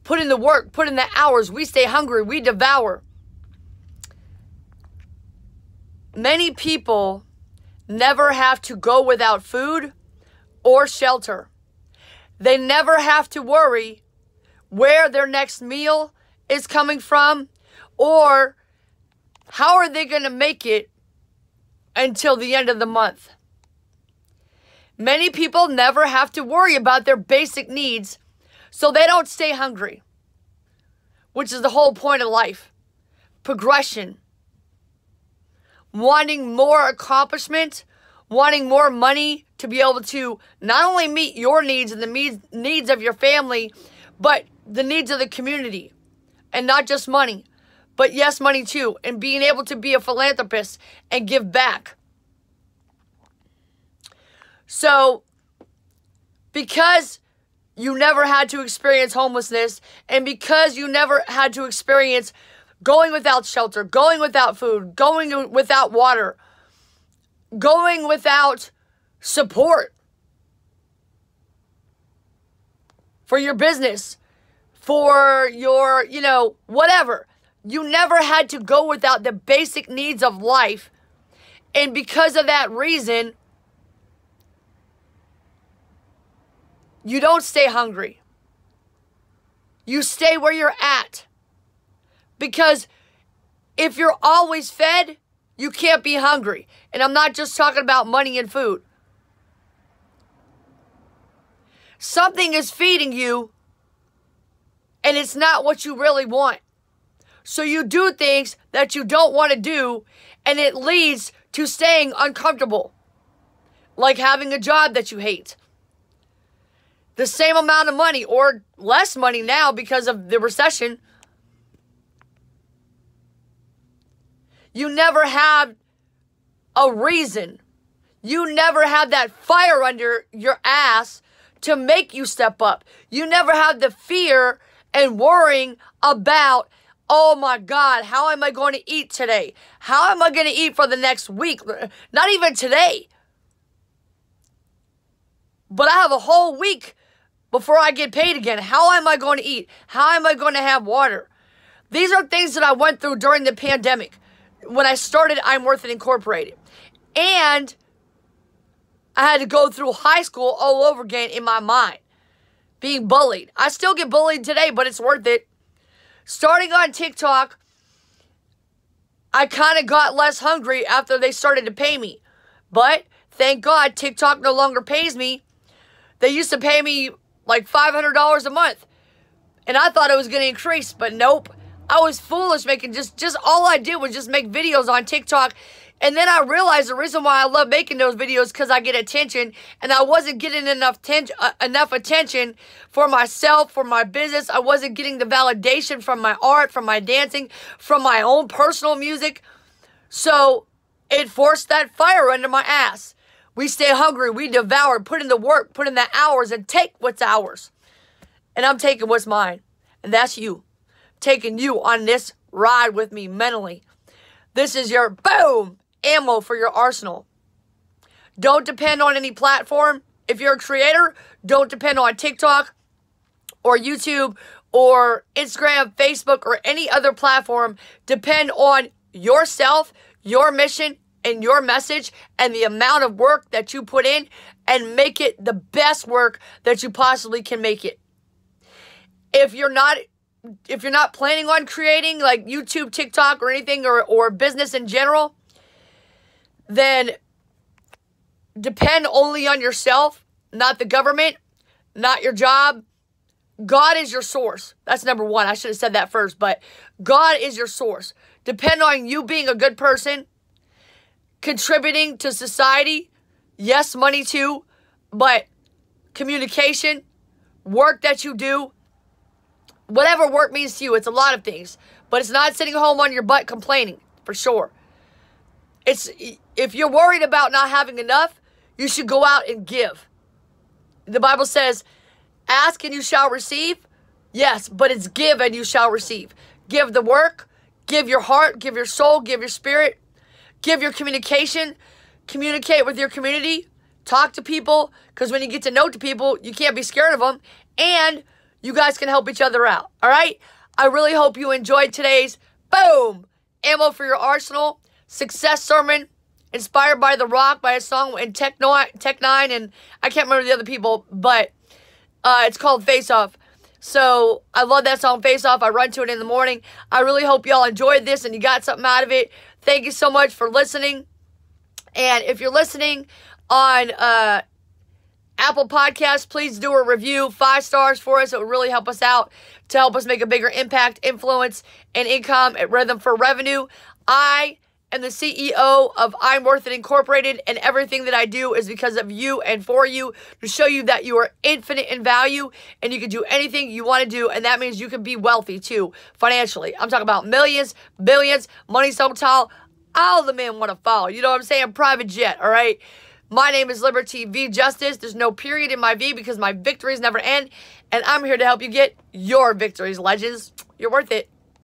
put in the work, put in the hours. We stay hungry. We devour. Many people never have to go without food or shelter. They never have to worry where their next meal is coming from or how are they going to make it until the end of the month. Many people never have to worry about their basic needs, so they don't stay hungry, which is the whole point of life. Progression. Wanting more accomplishment, wanting more money to be able to not only meet your needs and the needs of your family, but the needs of the community. And not just money, but yes, money too. And being able to be a philanthropist and give back. So, because you never had to experience homelessness, and because you never had to experience going without shelter, going without food, going without water, going without support for your business, for your, whatever. You never had to go without the basic needs of life. And because of that reason, you don't stay hungry. You stay where you're at. Because if you're always fed, you can't be hungry. And I'm not just talking about money and food. Something is feeding you, and it's not what you really want. So you do things that you don't want to do, and it leads to staying uncomfortable. Like having a job that you hate. The same amount of money, or less money now because of the recession. You never have a reason. You never have that fire under your ass to make you step up. You never have the fear and worrying about, oh my God, how am I going to eat today? How am I going to eat for the next week? Not even today. But I have a whole week before I get paid again. How am I going to eat? How am I going to have water? These are things that I went through during the pandemic. When I started I'm Worth It Incorporated. And I had to go through high school all over again in my mind. Being bullied. I still get bullied today, but it's worth it. Starting on TikTok, I kind of got less hungry after they started to pay me. But thank God TikTok no longer pays me. They used to pay me like $500 a month. And I thought it was going to increase, but nope. I was foolish making just all I did was just make videos on TikTok. And then I realized the reason why I love making those videos because I get attention. And I wasn't getting enough attention for myself, for my business. I wasn't getting the validation from my art, from my dancing, from my own personal music. So it forced that fire under my ass. We stay hungry, we devour, put in the work, put in the hours, and take what's ours. And I'm taking what's mine. And that's you. Taking you on this ride with me mentally. This is your boom ammo for your arsenal. Don't depend on any platform. If you're a creator, don't depend on TikTok or YouTube or Instagram, Facebook, or any other platform. Depend on yourself, your mission, and your message, and the amount of work that you put in, and make it the best work that you possibly can make it. If you're not planning on creating like YouTube, TikTok, or anything, or business in general, then depend only on yourself, not the government, not your job. God is your source. That's number one. I should have said that first, but God is your source. Depend on you being a good person, contributing to society. Yes, money too, but communication, work that you do, whatever work means to you, it's a lot of things. But it's not sitting home on your butt complaining, for sure. If you're worried about not having enough, you should go out and give. The Bible says, ask and you shall receive. Yes, but it's give and you shall receive. Give the work, give your heart, give your soul, give your spirit, give your communication, communicate with your community, talk to people, because when you get to know people, you can't be scared of them, and you guys can help each other out. All right? I really hope you enjoyed today's, boom, ammo for your arsenal, success sermon, inspired by The Rock, by a song in Tech Nine, and I can't remember the other people, but it's called Face Off. So I love that song, Face Off. I run to it in the morning. I really hope y'all enjoyed this and you got something out of it. Thank you so much for listening. And if you're listening on Apple Podcasts, please do a review, 5 stars for us. It would really help us out to help us make a bigger impact, influence, and income at Rhythm for Revenue. I am the CEO of I'm Worth It Incorporated, and everything that I do is because of you and for you, to show you that you are infinite in value and you can do anything you want to do, and that means you can be wealthy too, financially. I'm talking about millions, billions, money so tall, all the men want to follow. You know what I'm saying? Private jet, all right? My name is Liberty V Justice. There's no period in my V because my victories never end, and I'm here to help you get your victories, legends. You're worth it.